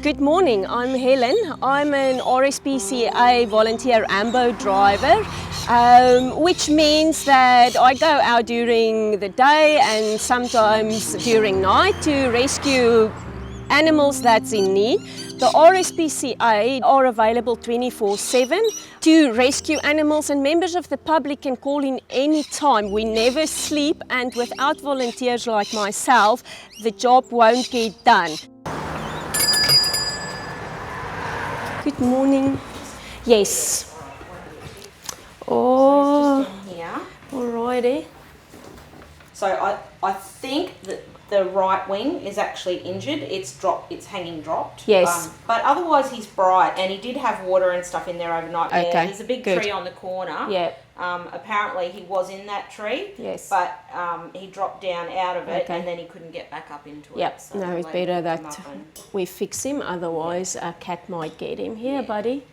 Good morning, I'm Helen. I'm an RSPCA volunteer AMBO driver, which means that I go out during the day and sometimes during night to rescue animals that's in need. The RSPCA are available 24/7 to rescue animals, and members of the public can call in any time. We never sleep, and without volunteers like myself, the job won't get done. Good morning. Yes. Oh, Here. alrighty. So I think that the right wing is actually injured. It's hanging dropped. Yes. But otherwise he's bright, and he did have water and stuff in there overnight. Okay, Yeah, there's a big good. tree on the corner. Yeah. Apparently he was in that tree. Yes. But he dropped down out of it, Okay. and then he couldn't get back up into Yep. it. So No, it's they better picked him that up and- we fix him, otherwise a cat might get him. Here, buddy.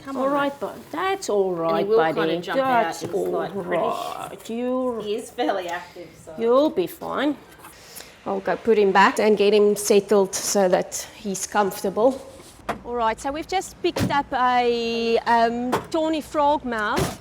Come All on, right, bud. That's all right, will buddy. kind of jump out That's and all slide pretty. right. He is fairly active, so. You'll be fine. I'll go put him back and get him settled so that he's comfortable. All right, so we've just picked up a tawny frogmouth.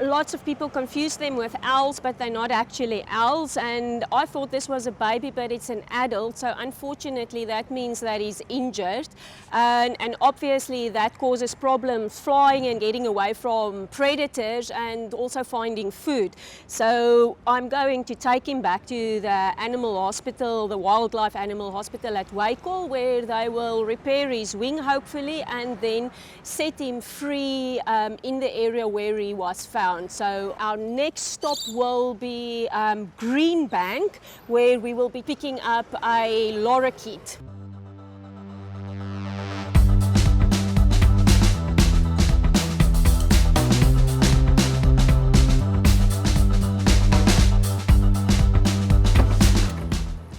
Lots of people confuse them with owls, but they're not actually owls, and I thought this was a baby, but it's an adult, so unfortunately that means that he's injured, and obviously that causes problems flying and getting away from predators and also finding food. So I'm going to take him back to the animal hospital, the wildlife animal hospital at Waikol, where they will repair his wing hopefully and then set him free in the area where he was found. So our next stop will be Greenbank, where we will be picking up a lorikeet.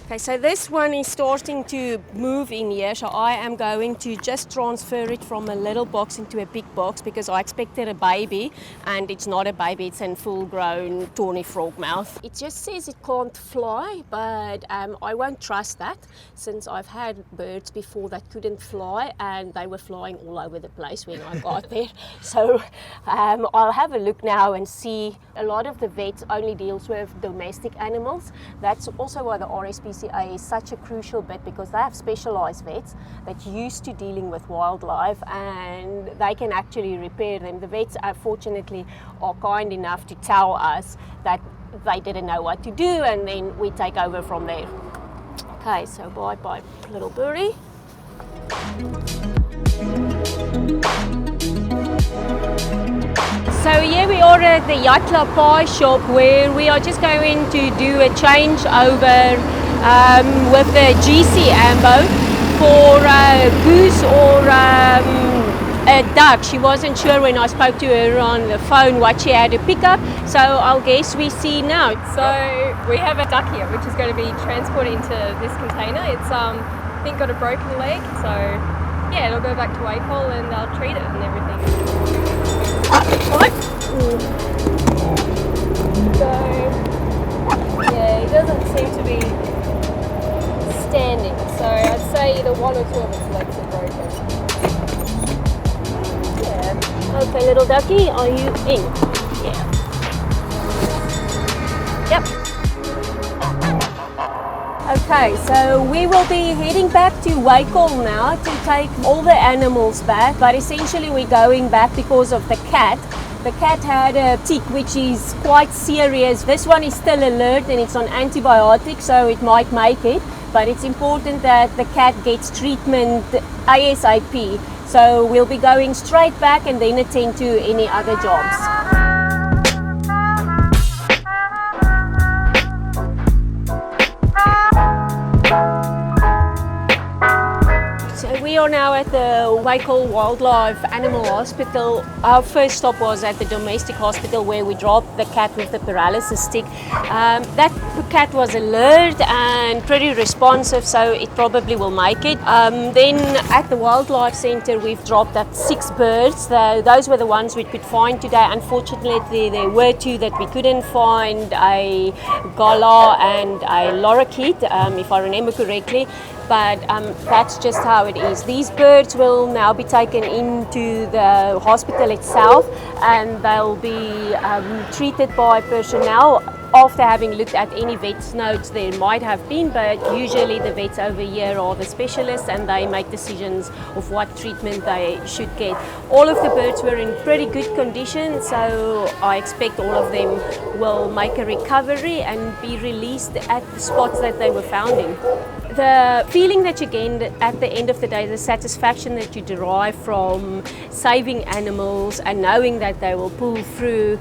Okay, so this one is starting to move in here, so I am going to just transfer it from a little box into a big box because I expected a baby, and it's not a baby, it's a full-grown tawny frogmouth. It just says it can't fly, but I won't trust that since I've had birds before that couldn't fly and they were flying all over the place when I got there. So I'll have a look now and see. A lot of the vets only deals with domestic animals. That's also why the RSPCA is such a crucial bit, because they have specialized vets that used to dealing with wildlife and they can actually repair them. The vets fortunately are kind enough to tell us that they didn't know what to do, and then we take over from there. Okay, so bye little birdie. So here we are at the Yacht Club Pie shop, where we are just going to do a changeover with the GC Ambo for a goose or a duck. She wasn't sure when I spoke to her on the phone what she had to pick up, so I'll guess we see now. So we have a duck here, which is going to be transported into this container. It's I think got a broken leg, so yeah, it'll go back to Waikol and they'll treat it and everything. So yeah, he doesn't seem to be standing, so I'd say either one or two of its legs are broken. Yeah. Okay, little ducky, are you in? Yeah. Yep. Okay, so we will be heading back to Waikol now to take all the animals back, but essentially we're going back because of the cat. The cat had a tick, which is quite serious. This one is still alert and it's on antibiotics, so it might make it, but it's important that the cat gets treatment ASAP. So we'll be going straight back and then attend to any other jobs. We are now at the Waikol Wildlife Animal Hospital. Our first stop was at the domestic hospital, where we dropped the cat with the paralysis stick. That cat was alert and pretty responsive, so it probably will make it. Then at the wildlife center, we've dropped up 6 birds. Those were the ones we could find today. Unfortunately, there were 2 that we couldn't find, a gala and a lorikeet, if I remember correctly. but that's just how it is. These birds will now be taken into the hospital itself, and they'll be treated by personnel after having looked at any vet's notes there might have been, but usually the vets over here are the specialists and they make decisions of what treatment they should get. All of the birds were in pretty good condition, so I expect all of them will make a recovery and be released at the spots that they were found in. The feeling that you gain at the end of the day, the satisfaction that you derive from saving animals and knowing that they will pull through,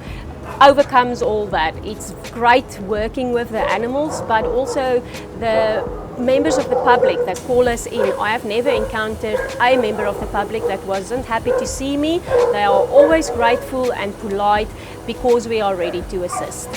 overcomes all that. It's great working with the animals, but also the members of the public that call us in. I have never encountered a member of the public that wasn't happy to see me. They are always grateful and polite because we are ready to assist.